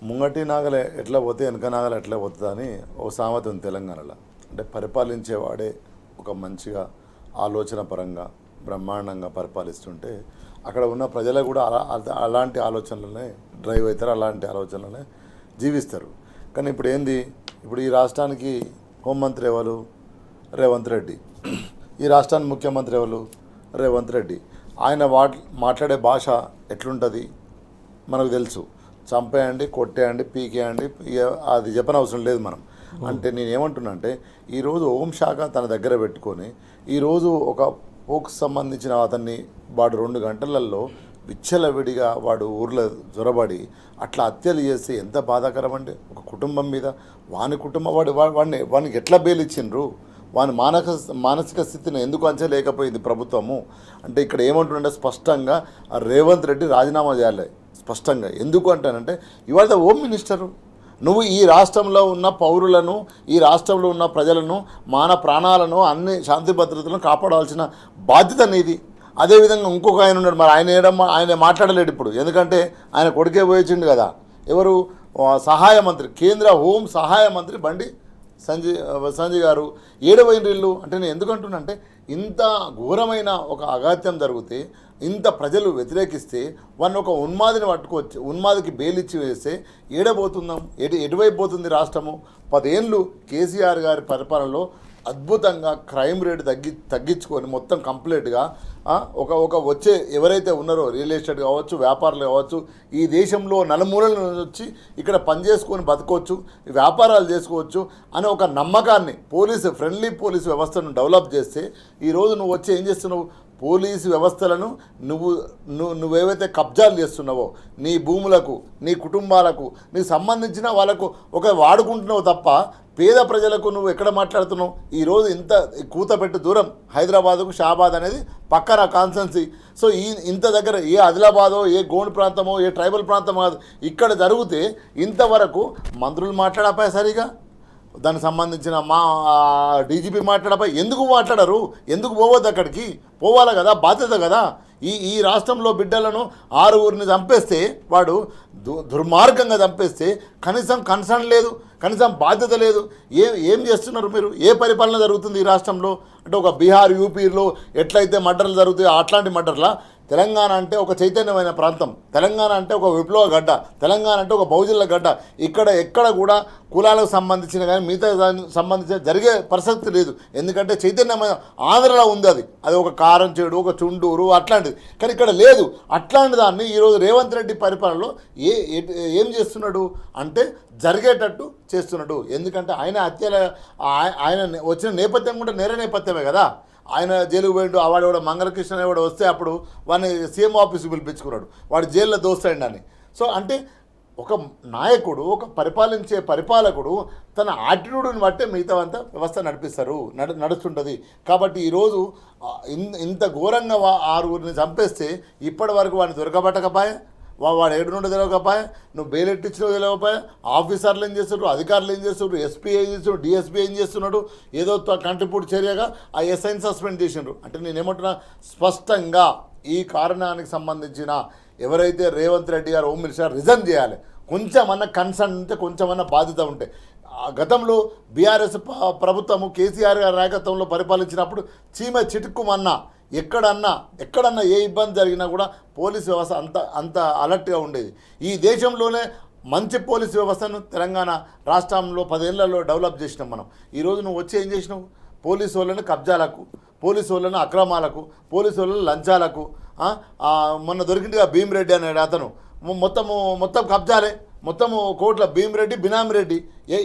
ముంగటి నాగలే ఎట్లా పోతే వెనక నాగలు ఎట్లా పోతుంది అని ఓ సామెత ఉంది తెలంగాణలో. అంటే పరిపాలించేవాడే ఒక మంచిగా ఆలోచన పరంగా బ్రహ్మాండంగా పరిపాలిస్తుంటే అక్కడ ఉన్న ప్రజలు కూడా అలాంటి ఆలోచనలనే డ్రైవ్ అవుతారు, అలాంటి ఆలోచనలనే జీవిస్తారు. కానీ ఇప్పుడు ఏంది, ఇప్పుడు ఈ రాష్ట్రానికి హోంమంత్రి ఎవరు? రేవంత్ రెడ్డి. ఈ రాష్ట్రానికి ముఖ్యమంత్రి ఎవరు? రేవంత్ రెడ్డి. ఆయన మాట్లాడే భాష ఎట్లుంటుంది మనకు తెలుసు. చంపేయండి, కొట్టేయండి, పీకేయండి, అది చెప్పనవసరం లేదు మనం. అంటే నేనేమంటున్నా అంటే ఈరోజు హోంశాఖ తన దగ్గర పెట్టుకొని ఈరోజు ఒక పోక్స్ సంబంధించిన అతన్ని వాడు 2 గంటలలో విచ్చలవిడిగా వాడు ఊర్లో జొరబడి అట్లా హత్యలు చేస్తే ఎంత బాధాకరం అండి ఒక కుటుంబం మీద. వాని కుటుంబం వానికి ఎట్లా బెయిల్ ఇచ్చిండ్రు? వాని మానసిక స్థితిని ఎందుకు అంచలేకపోయింది ప్రభుత్వము? అంటే ఇక్కడ ఏమంటుండే స్పష్టంగా రేవంత్ రెడ్డి రాజీనామా చేయాలి స్పష్టంగా. ఎందుకు అంటానంటే ఇవాళ హోమ్ మినిస్టరు, నువ్వు ఈ రాష్ట్రంలో ఉన్న పౌరులను, ఈ రాష్ట్రంలో ఉన్న ప్రజలను, మాన ప్రాణాలను, అన్ని శాంతి భద్రతలను కాపాడాల్సిన బాధ్యత నీది. అదేవిధంగా ఇంకొక ఆయన ఉన్నాడు, మరి ఆయన మాట్లాడలేడు ఇప్పుడు, ఎందుకంటే ఆయన కొడుకే పోయించిండు కదా. ఎవరు? సహాయ మంత్రి, కేంద్ర హోం సహాయ మంత్రి బండి సంజయ్ గారు. ఏడవైనరిల్లు అంటే నేను ఎందుకంటున్నా అంటే ఇంత ఘోరమైన ఒక అఘాత్యం జరిగితే, ఇంత ప్రజలు వ్యతిరేకిస్తే వాడిని ఒక ఉన్మాదిని పట్టుకోవచ్చు, ఉన్మాదికి బెయిలిచ్చి వేస్తే ఏడబోతుందాం? ఎటువైపు పోతుంది రాష్ట్రము? 10 ఏళ్ళు కేసీఆర్ గారి పరిపాలనలో అద్భుతంగా క్రైమ్ రేట్ తగ్గించుకొని మొత్తం కంప్లీట్గా ఒక వచ్చే ఎవరైతే ఉన్నారో రియల్ ఎస్టేట్ కావచ్చు, వ్యాపారులు కావచ్చు, ఈ దేశంలో నలుమూలల నుంచి వచ్చి ఇక్కడ పనిచేసుకొని బతకవచ్చు, వ్యాపారాలు చేసుకోవచ్చు అనే ఒక నమ్మకాన్ని ఫ్రెండ్లీ పోలీసు వ్యవస్థను డెవలప్ చేస్తే ఈరోజు నువ్వు వచ్చి ఏం చేస్తున్నావు? పోలీసు వ్యవస్థలను నువ్వేవైతే కబ్జాలు చేస్తున్నావో నీ భూములకు, నీ కుటుంబాలకు, నీకు సంబంధించిన వాళ్ళకు వాడుకుంటున్నావు తప్ప పేద ప్రజలకు నువ్వు ఎక్కడ మాట్లాడుతున్నావు? ఈరోజు ఇంత కూతపెట్టు దూరం హైదరాబాదుకు షాబాద్ అనేది పక్కన కాన్స్టెన్సీ. సో ఇంత దగ్గర ఏ ఆదిలాబాదో, ఏ గోండ్ ప్రాంతమో, ఏ ట్రైబల్ ప్రాంతమో కాదు, ఇక్కడ జరిగితే ఇంతవరకు మంత్రులు మాట్లాడపాయి సరిగా, దానికి సంబంధించిన మా డీజీపీ మాట్లాడపై ఎందుకు మాట్లాడరు? ఎందుకు పోవద్దు? అక్కడికి పోవాలి కదా, బాధ్యత కదా. ఈ రాష్ట్రంలో బిడ్డలను 6 చంపేస్తే, వాడు దుర్మార్గంగా చంపేస్తే కనీసం కన్సర్న్ లేదు, కనీసం బాధ్యత లేదు. ఏం చేస్తున్నారు మీరు? ఏ పరిపాలన జరుగుతుంది ఈ రాష్ట్రంలో? అంటే ఒక బీహార్, యూపీలో ఎట్లయితే మర్డర్లు జరుగుతాయో అట్లాంటి మర్డర్లా? తెలంగాణ అంటే ఒక చైతన్యమైన ప్రాంతం, తెలంగాణ అంటే ఒక విప్లవ గడ్డ, తెలంగాణ అంటే ఒక బహుజనుల గడ్డ. ఎక్కడ కూడా కులాలకు సంబంధించిన కానీ మిగతా సంబంధించిన జరిగే ప్రసక్తి లేదు. ఎందుకంటే చైతన్యమైన ఆంధ్రలో ఉంది, అది ఒక కారం చేడు, ఒక చుండూరు అట్లాంటిది. కానీ ఇక్కడ లేదు. అట్లాంటి దాన్ని ఈరోజు రేవంత్ రెడ్డి పరిపాలనలో ఏం చేస్తున్నాడు అంటే జరిగేటట్టు చేస్తున్నాడు. ఎందుకంటే ఆయన వచ్చిన నేపథ్యం కూడా నేర నేపథ్యమే కదా. ఆయన జైలుకు పోయిండు, వాడు మంగళకృష్ణ వాడు వస్తే అప్పుడు వాడిని సీఎం ఆఫీస్కి పిలిపించుకున్నాడు, వాడు జైల్లో దోస్తాయండి అని. సో అంటే ఒక నాయకుడు, ఒక పరిపాలించే పరిపాలకుడు తన యాటిట్యూడ్ని బట్టే మిగతావంతా వ్యవస్థ నడుస్తుంటుంది. కాబట్టి ఈరోజు ఇంత ఘోరంగా 6 చంపేస్తే ఇప్పటి వరకు వాడిని దొరకబట్టకపోయా, వాడు ఏడు నుండి తెలియకపోయా, నువ్వు బెయిల్ ఎట్టించినో తెలియకపోయా, ఆఫీసర్లు ఏం చేస్తున్నారు, అధికారులు ఏం చేస్తున్నారు, ఎస్పీ ఏం చేస్తున్నాడు, డిఎస్పీ ఏం చేస్తున్నాడు, ఏదో కంటిపూడి చర్యగా ఆ ఎస్ఐని సస్పెండ్ చేసిండ్రు. అంటే నేనేమంటున్నా, స్పష్టంగా ఈ కారణానికి సంబంధించిన ఎవరైతే రేవంత్ రెడ్డి గారు హోమ్ మినిస్టర్ రిజైన్ చేయాలి. కొంచెమన్నా కన్సర్న్ ఉంటే, కొంచెమన్నా బాధ్యత ఉంటే. గతంలో బీఆర్ఎస్ ప్రభుత్వము కేసీఆర్ గారి నాయకత్వంలో పరిపాలించినప్పుడు చీమ చిటుక్కుమన్నా ఎక్కడన్నా ఏ ఇబ్బంది జరిగినా కూడా పోలీసు వ్యవస్థ అంత అలర్ట్గా ఉండేది. ఈ దేశంలోనే మంచి పోలీసు వ్యవస్థను తెలంగాణ రాష్ట్రంలో 10 ఏళ్లలో డెవలప్ చేసినాం మనం. ఈరోజు నువ్వు వచ్చి ఏం చేసినావు? పోలీసు వాళ్ళని కబ్జాలకు, పోలీసు వాళ్ళని అక్రమాలకు, పోలీసు వాళ్ళని లంచాలకు. మొన్న దొరికిందిగా భీమిరెడ్డి అనే అతను, మొత్తం కబ్జాలే, మొత్తము కోట్ల భీమిరెడ్డి, బినామిరెడ్డి.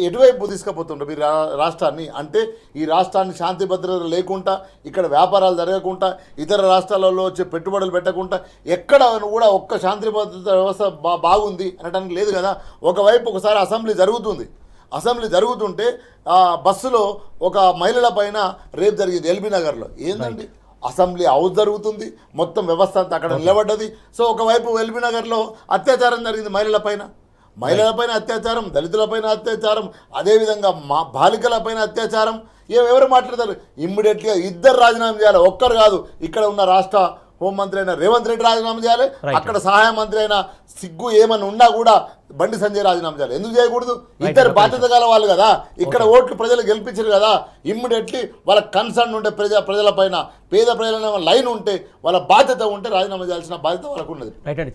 ఎటువైపు తీసుకుపోతుండ్రు మీరు రాష్ట్రాన్ని? అంటే ఈ రాష్ట్రాన్ని శాంతి భద్రత లేకుండా, ఇక్కడ వ్యాపారాలు జరగకుండా, ఇతర రాష్ట్రాలలో వచ్చే పెట్టుబడులు పెట్టకుండా, ఎక్కడ కూడా ఒక్క శాంతి భద్రత వ్యవస్థ బాగుంది అనడానికి లేదు కదా. ఒకవైపు ఒకసారి అసెంబ్లీ జరుగుతుంటే బస్సులో ఒక మహిళల పైన రేప్ జరిగింది ఎల్బీ నగర్లో. ఏందండి, అసెంబ్లీ హౌస్ జరుగుతుంది, మొత్తం వ్యవస్థ అంతా అక్కడ నిలబడ్డది. సో ఒకవైపు ఎల్బీ నగర్లో అత్యాచారం జరిగింది మహిళలపైన అత్యాచారం, దళితులపైన అత్యాచారం, అదేవిధంగా బాలికలపైన అత్యాచారం. ఎవరు మాట్లాడతారు? ఇమ్మీడియట్గా 2 రాజీనామా చేయాలి, ఒక్కరు కాదు. ఇక్కడ ఉన్న రాష్ట్ర హోంమంత్రి అయిన రేవంత్ రెడ్డి రాజీనామా చేయాలి, Right. అక్కడ సహాయ మంత్రి అయిన సిగ్గు ఏమని ఉన్నా కూడా బండి సంజయ్ రాజీనామా చేయాలి. ఎందుకు చేయకూడదు? ఇద్దరు బాధ్యత గల వాళ్ళు కదా, ఇక్కడ ఓట్లు ప్రజలు గెలిపించారు కదా, ఇమ్మీడియట్లీ వాళ్ళ కన్సర్న్ ఉంటే ప్రజల పైన, పేద ప్రజల లైన్ ఉంటే, వాళ్ళ బాధ్యత ఉంటే రాజీనామా చేయాల్సిన బాధ్యత వాళ్ళకు ఉన్నది. రైట్ అండి.